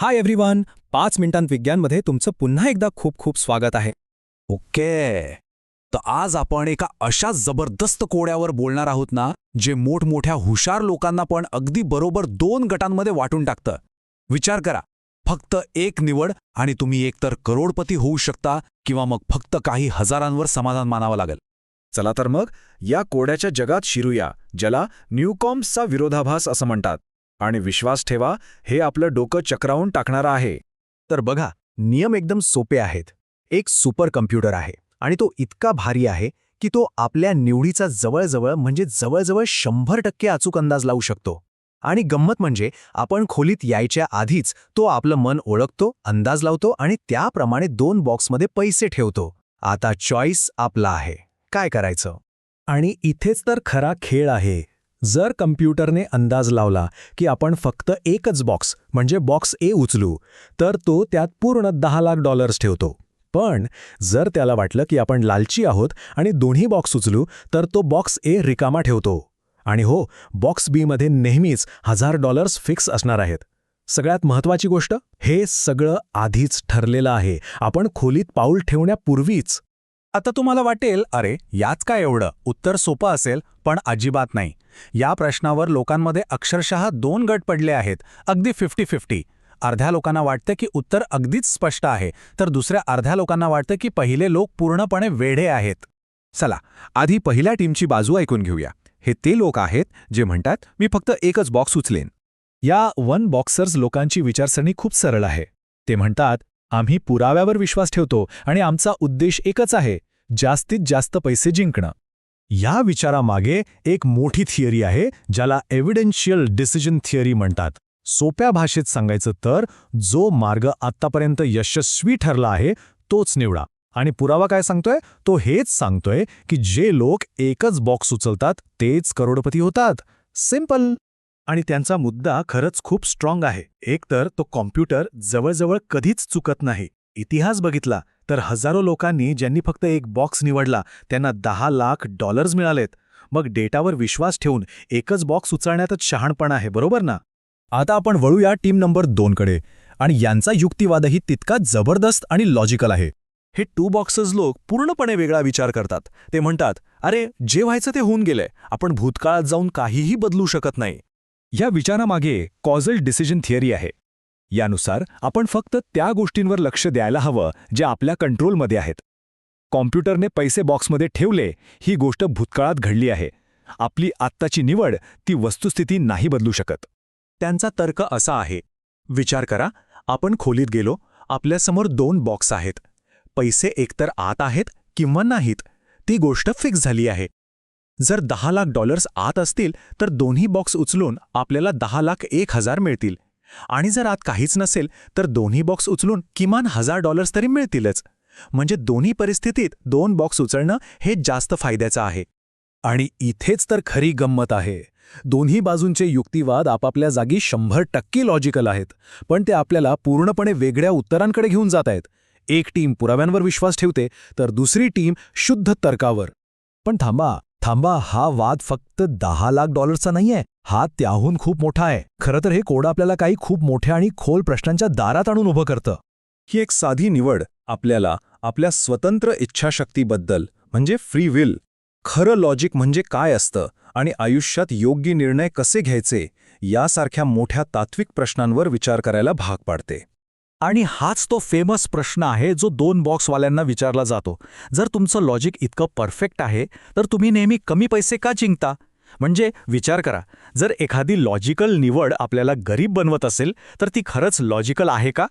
Hi everyone, 5 मिनिटांत विज्ञानमध्ये तुमचं पुन्हा एकदा खूप खूप स्वागत आहे. ओके. तर आज आपण एका अशा जबरदस्त कोड्यावर बोलणार आहोत ना, जे मोठमोठ्या हुशार लोकांना पण अगदी बरोबर 2 गटांमध्ये वाटून टाकतं. विचार करा, फक्त एक निवड आणि तुम्ही एकतर करोडपती होऊ शकता किंवा मग फक्त काही हजारांवर समाधान मानावं लागेल. चला तर मग या कोड्याच्या जगात शिरूया, ज्याला न्यूकॉम्सचा विरोधाभास असं म्हणतात. आणि विश्वास ठेवा, हे आपलं डोकं चक्रावून टाकणारं आहे. तर बघा, नियम एकदम सोपे आहेत. एक सुपर कम्प्युटर आहे आणि तो इतका भारी आहे की तो आपल्या निवडीचा जवळजवळ 100% अचूक अंदाज लावू शकतो. आणि गंमत म्हणजे आपण खोलीत यायच्या आधीच तो आपलं मन ओळखतो, अंदाज लावतो आणि त्याप्रमाणे 2 बॉक्समध्ये पैसे ठेवतो. आता चॉईस आपला आहे, काय करायचं. आणि इथेच तर खरा खेळ आहे. जर कम्प्युटरने अंदाज लावला की आपण फक्त एकच बॉक्स म्हणजे बॉक्स ए उचलू, तर तो त्यात पूर्ण $10,00,000 ठेवतो. पण जर त्याला वाटलं की आपण लालची आहोत आणि दोन्ही बॉक्स उचलू, तर तो बॉक्स ए रिकामा ठेवतो. आणि हो, बॉक्स बी मध्ये नेहमीच $1,000 फिक्स असणार आहेत. सगळ्यात महत्त्वाची गोष्ट, हे सगळं आधीच ठरलेलं आहे, आपण खोलीत पाऊल ठेवण्यापूर्वीच. आता तुम्हाला वाटेल, अरे याच काय एवढं, उत्तर सोपं असेल, पण अजिबात नाही. या प्रश्नावर लोकांमध्ये अक्षरशः 2 गट पडले आहेत, अगदी 50-50. अर्ध्या लोकांना वाटतं की उत्तर अगदीच स्पष्ट आहे, तर दुसऱ्या अर्ध्या लोकांना वाटतं की पहिले लोक पूर्णपणे वेढे आहेत. चला, आधी पहिल्या टीमची बाजू ऐकून घेऊया. हे ते लोक आहेत जे म्हणतात, मी फक्त एकच बॉक्स उचलेन. या 1 बॉक्सर्स लोकांची विचारसरणी खूप सरळ आहे. ते म्हणतात, आम्ही पुराव्यावर विश्वास ठेवतो आणि आमचा उद्देश एकच आहे, जास्तीत जास्त पैसे जिंकणं. या विचारामागे एक मोठी थिअरी आहे, ज्याला एव्हिडेन्शियल डिसिजन थिअरी म्हणतात. सोप्या भाषेत सांगायचं तर, जो मार्ग आत्तापर्यंत यशस्वी ठरला आहे तोच निवडा. आणि पुरावा काय सांगतोय? तो हेच सांगतोय की जे लोक एकच बॉक्स उचलतात तेच करोडपती होतात. सिंपल. आणि त्यांचा मुद्दा खरंच खूप स्ट्रॉंग आहे. एकतर तो कॉम्प्युटर जवळजवळ कधीच चुकत नाही. इतिहास बघितला तर हजारो लोकांनी ज्यांनी फक्त एक बॉक्स निवडला त्यांना $10,00,000 मिळालेत. मग डेटावर विश्वास ठेवून एकच बॉक्स उचलण्यातच शहाणपण आहे, बरोबर ना? आता आपण वळूया टीम नंबर 2 कडे. आणि यांचा युक्तिवादही तितकाच जबरदस्त आणि लॉजिकल आहे. हे 2 बॉक्सेस लोक पूर्णपणे वेगळा विचार करतात. ते म्हणतात, अरे जे व्हायचं ते होऊन गेलंय, आपण भूतकाळात जाऊन काहीही बदलू शकत नाही. या विचारामागे कॉझल डिसिजन थिअरी आहे. यानुसार आपण फक्त त्या गोष्टींवर लक्ष द्यायला हवं ज्या आपल्या कंट्रोलमध्ये आहेत. कॉम्प्युटरने पैसे बॉक्समध्ये ठेवले, ही गोष्ट भूतकाळात घडली आहे. आपली आत्ताची निवड ती वस्तुस्थिती नाही बदलू शकत. त्यांचा तर्क असा आहे, विचार करा, आपण खोलीत गेलो, आपल्यासमोर 2 बॉक्स आहेत. पैसे एकतर आत आहेत किंवा नाहीत, ती गोष्ट फिक्स झाली आहे. जर $10,00,000 आत असतील तर दोन्ही बॉक्स उचलून आपल्याला $10,01,000 मिळतील. आणि जर आत काहीच नसेल तर दोन्ही बॉक्स उचलून किमान $1,000 तरी मिळतीलच. म्हणजे दोन्ही परिस्थितीत 2 बॉक्स उचलणं हे जास्त फायद्याचं आहे. आणि इथेच तर खरी गंमत आहे. दोन्ही बाजूंचे युक्तिवाद आपापल्या जागी 100% लॉजिकल आहेत, पण ते आपल्याला पूर्णपणे वेगळ्या उत्तरांकडे घेऊन जात आहेत. एक टीम पुराव्यांवर विश्वास ठेवते तर दुसरी टीम शुद्ध तर्कावर. पण थांबा, हा वाद फक्त $10,00,000चा नाहीये, हा त्याहून खूप मोठा आहे. खरं तर हे कोड आपल्याला काही खूप मोठ्या आणि खोल प्रश्नांच्या दारात आणून उभं करतं. ही एक साधी निवड आपल्याला आपल्या स्वतंत्र इच्छाशक्तीबद्दल म्हणजे फ्री विल, खरं लॉजिक म्हणजे काय असतं आणि आयुष्यात योग्य निर्णय कसे घ्यायचे यासारख्या मोठ्या तात्विक प्रश्नांवर विचार करायला भाग पाडते. आणि हाच तो फेमस प्रश्न आहे जो 2 बॉक्सवाल्यांना विचारला जातो. जर तुमचं लॉजिक इतकं परफेक्ट आहे तर तुम्ही नेहमी कमी पैसे का जिंकता? म्हणजे विचार करा, जर एखादी लॉजिकल निवड आपल्याला गरीब बनवत असेल तर ती खरंच लॉजिकल आहे का?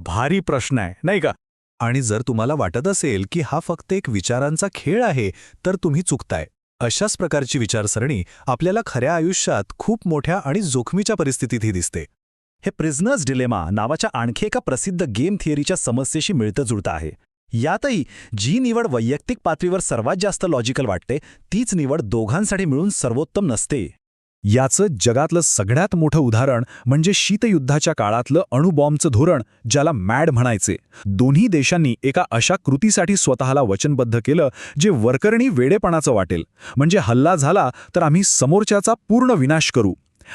भारी प्रश्न आहे, नाही का? आणि जर तुम्हाला वाटत असेल की हा फक्त एक विचारांचा खेळ आहे, तर तुम्ही चुकताय. अशाच प्रकारची विचारसरणी आपल्याला खऱ्या आयुष्यात खूप मोठ्या आणि जोखमीच्या परिस्थितीतही दिसते. हे प्रिझनर्स डिलेमा नावाच्या आणखी एका प्रसिद्ध गेम थिअरीच्या समस्येशी मिळतं जुळतं आहे. यातही जी निवड वैयक्तिक पातळीवर सर्वात जास्त लॉजिकल वाटते, तीच निवड दोघांसाठी मिळून सर्वोत्तम नसते. याचं जगातलं सगळ्यात मोठं उदाहरण म्हणजे शीतयुद्धाच्या काळातलं अणुबॉम्बचं धोरण, ज्याला मॅड म्हणायचे. दोन्ही देशांनी एका अशा कृतीसाठी स्वतःला वचनबद्ध केलं जे वरकरणी वेडेपणाचं वाटेल. म्हणजे हल्ला झाला तर आम्ही समोरच्याचा पूर्ण विनाश करू.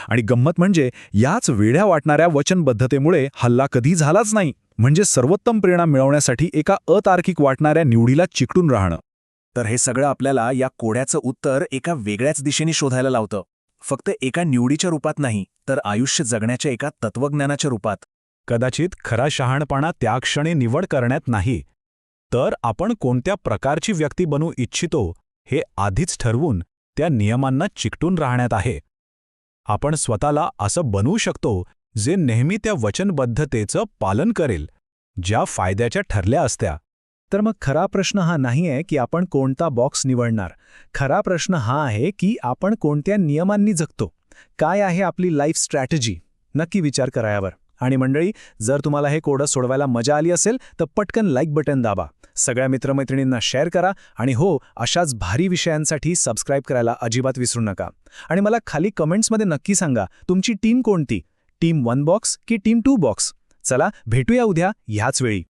आणि गंमत म्हणजे याच वेड्या वाटणाऱ्या वचनबद्धतेमुळे हल्ला कधी झालाच नाही. म्हणजे सर्वोत्तम परिणाम मिळवण्यासाठी एका अतार्किक वाटणाऱ्या निवडीला चिकटून राहणं. तर हे सगळं आपल्याला या कोड्याचं उत्तर एका वेगळ्याच दिशेने शोधायला लावतं. फक्त एका निवडीच्या रूपात नाही, तर आयुष्य जगण्याच्या एका तत्वज्ञानाच्या रूपात. कदाचित खरा शहाणपणा त्या क्षणी निवड करण्यात नाही, तर आपण कोणत्या प्रकारची व्यक्ती बनू इच्छितो हे आधीच ठरवून त्या नियमांना चिकटून राहण्यात आहे. आपण स्वतःला असं बनवू शकतो जे नेहमी त्या वचनबद्धतेचं पालन करेल, ज्या फायद्याच्या ठरल्या असत्या. तर मग खरा प्रश्न हा नाही आहे की आपण कोणता बॉक्स निवडणार. खरा प्रश्न हा आहे की आपण कोणत्या नियमांनी जगतो. काय आहे आपली लाईफ स्ट्रॅटेजी. नक्की विचार करा यावर. आणि मंडळी, जर तुम्हाला हे कोडं सोडवायला मजा आली असेल तर पटकन लाईक बटन दाबा, सगळ्या मित्रमैत्रिणींना शेअर करा आणि हो, अशाच भारी विषयांसाठी सबस्क्राईब करायला अजिबात विसरू नका. आणि मला खाली कमेंट्समध्ये नक्की सांगा, तुमची टीम कोणती. टीम 1 बॉक्स की टीम 2 बॉक्स. चला भेटूया उद्या ह्याच वेळी.